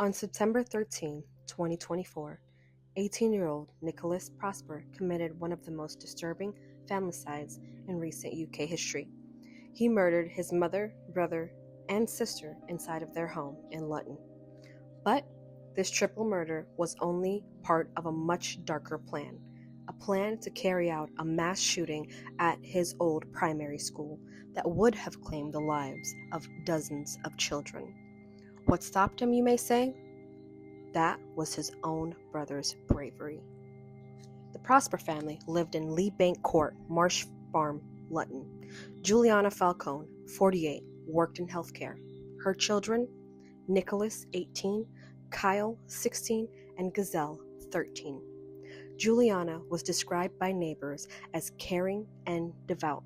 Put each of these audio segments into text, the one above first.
On September 13, 2024, 18-year-old Nicholas Prosper committed one of the most disturbing familicides in recent UK history. He murdered his mother, brother, and sister inside of their home in Luton. But this triple murder was only part of a much darker plan, a plan to carry out a mass shooting at his old primary school that would have claimed the lives of dozens of children. What stopped him, you may say? That was his own brother's bravery. The Prosper family lived in Lee Bank Court, Marsh Farm, Luton. Juliana Falcone, 48, worked in healthcare. Her children, Nicholas, 18, Kyle, 16, and Gazelle, 13. Juliana was described by neighbors as caring and devout.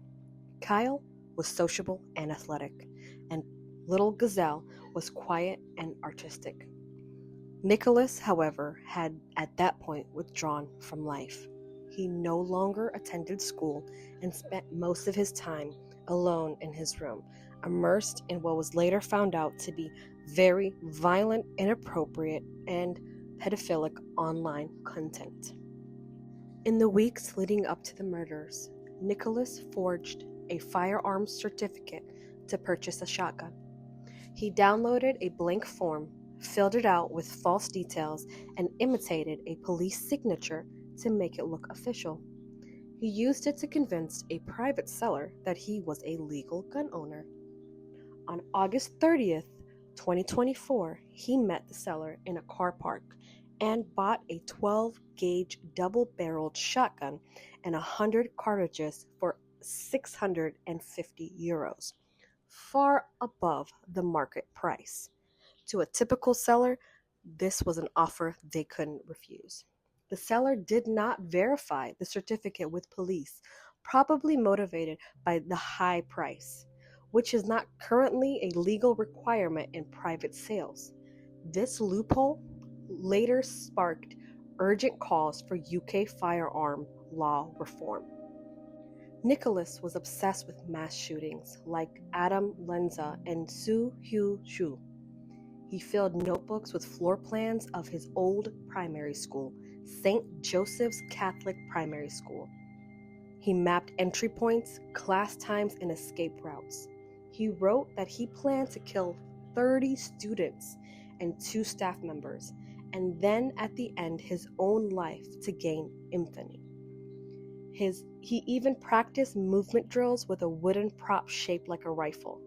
Kyle was sociable and athletic, and little Gazelle was quiet and artistic. Nicholas, however, had at that point withdrawn from life. He no longer attended school and spent most of his time alone in his room, immersed in what was later found out to be very violent, inappropriate, and pedophilic online content. In the weeks leading up to the murders, Nicholas forged a firearms certificate to purchase a shotgun. He downloaded a blank form, filled it out with false details, and imitated a police signature to make it look official. He used it to convince a private seller that he was a legal gun owner. On August 30th, 2024, he met the seller in a car park and bought a 12-gauge double-barreled shotgun and 100 cartridges for €650, far above the market price. To a typical seller, this was an offer they couldn't refuse. The seller did not verify the certificate with police, probably motivated by the high price, which is not currently a legal requirement in private sales. This loophole later sparked urgent calls for UK firearm law reform. Nicholas was obsessed with mass shootings like Adam Lenza and Soo Hugh Shu. He filled notebooks with floor plans of his old primary school, St. Joseph's Catholic Primary School. He mapped entry points, class times, and escape routes. He wrote that he planned to kill 30 students and 2 staff members, and then at the end his own life to gain infamy. He even practiced movement drills with a wooden prop shaped like a rifle.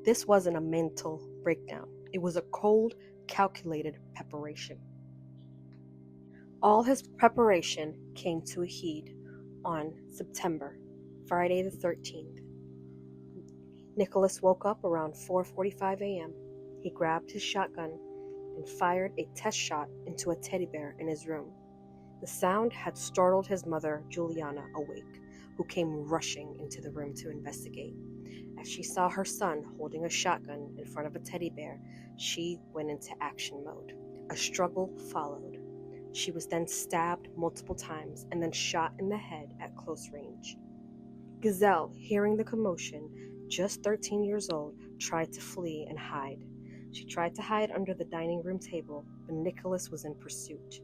This wasn't a mental breakdown. It was a cold, calculated preparation. All his preparation came to a head on Friday the 13th. Nicholas woke up around 4:45 a.m. He grabbed his shotgun and fired a test shot into a teddy bear in his room. The sound had startled his mother, Juliana, awake, who came rushing into the room to investigate. As she saw her son holding a shotgun in front of a teddy bear, she went into action mode. A struggle followed. She was then stabbed multiple times and then shot in the head at close range. Gazelle, hearing the commotion, just 13 years old, tried to flee and hide. She tried to hide under the dining room table, but Nicholas was in pursuit.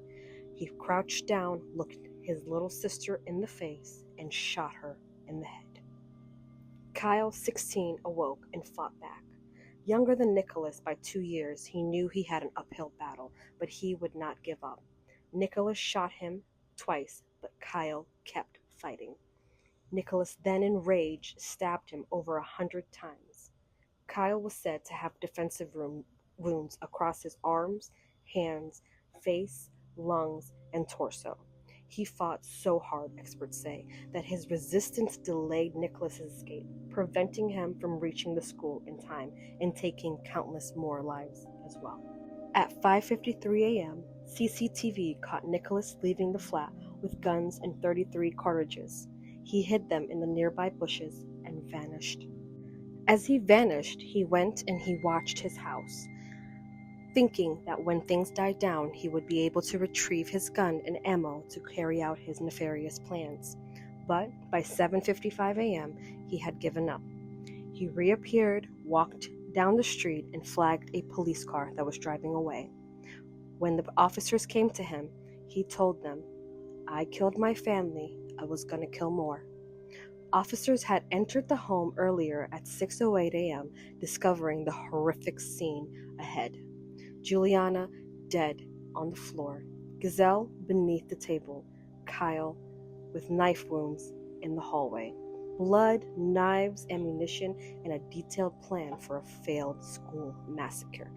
He crouched down, looked his little sister in the face, and shot her in the head. Kyle, 16, awoke and fought back. Younger than Nicholas by 2 years, he knew he had an uphill battle, but he would not give up. Nicholas shot him twice, but Kyle kept fighting. Nicholas then, in rage, stabbed him over 100 times. Kyle was said to have defensive wounds across his arms, hands, face, lungs, and torso. He fought so hard, experts say, that his resistance delayed Nicholas's escape, preventing him from reaching the school in time and taking countless more lives as well. At 5:53 a.m., CCTV caught Nicholas leaving the flat with guns and 33 cartridges. He hid them in the nearby bushes and vanished. As he vanished, he went and he watched his house, thinking that when things died down, he would be able to retrieve his gun and ammo to carry out his nefarious plans. But by 7:55 a.m., he had given up. He reappeared, walked down the street, and flagged a police car that was driving away. When the officers came to him, he told them, "I killed my family. I was going to kill more." Officers had entered the home earlier at 6:08 a.m., discovering the horrific scene ahead. Juliana dead on the floor, Gazelle beneath the table, Kyle with knife wounds in the hallway. Blood, knives, ammunition, and a detailed plan for a failed school massacre.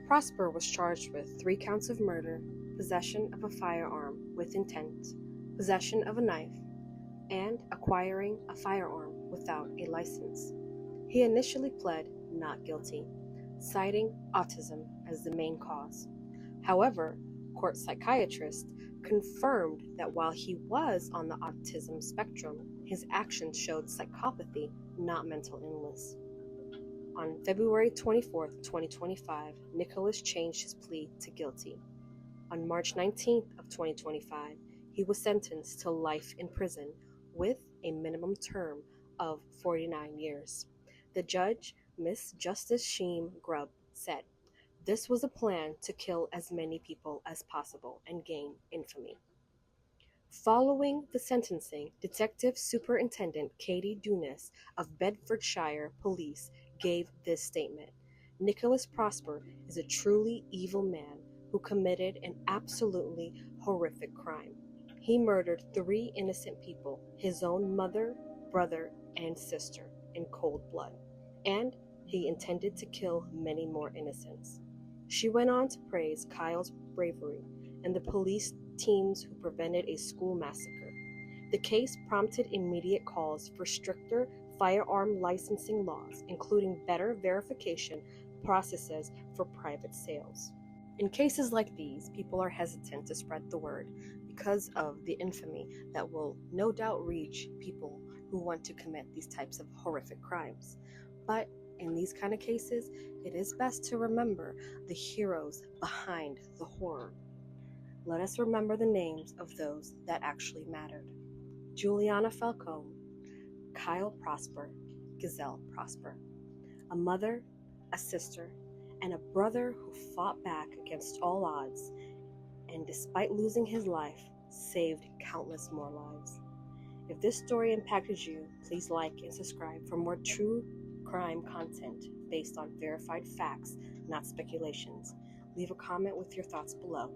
Prosper was charged with 3 counts of murder, possession of a firearm with intent, possession of a knife, and acquiring a firearm without a license. He initially pled not guilty, citing autism as the main cause. However, court psychiatrists confirmed that while he was on the autism spectrum, his actions showed psychopathy, not mental illness. On February 24, 2025, Nicholas changed his plea to guilty. On March 19th of 2025, he was sentenced to life in prison with a minimum term of 49 years. The judge, Miss Justice Sheem Grubb, said, "This was a plan to kill as many people as possible and gain infamy." Following the sentencing, Detective Superintendent Katie Dunas of Bedfordshire Police gave this statement: "Nicholas Prosper is a truly evil man who committed an absolutely horrific crime. He murdered 3 innocent people, his own mother, brother, and sister, in cold blood, and he intended to kill many more innocents." She went on to praise Kyle's bravery and the police teams who prevented a school massacre. The case prompted immediate calls for stricter firearm licensing laws, including better verification processes for private sales. In cases like these, people are hesitant to spread the word because of the infamy that will no doubt reach people who want to commit these types of horrific crimes. But in these kind of cases, it is best to remember the heroes behind the horror. Let us remember the names of those that actually mattered: Juliana Falcone, Kyle Prosper, Gazelle Prosper. A mother, a sister, and a brother who fought back against all odds, and despite losing his life, saved countless more lives. If this story impacted you, please like and subscribe for more true crime content based on verified facts, not speculations. Leave a comment with your thoughts below.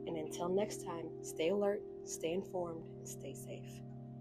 And until next time, stay alert, stay informed, and stay safe.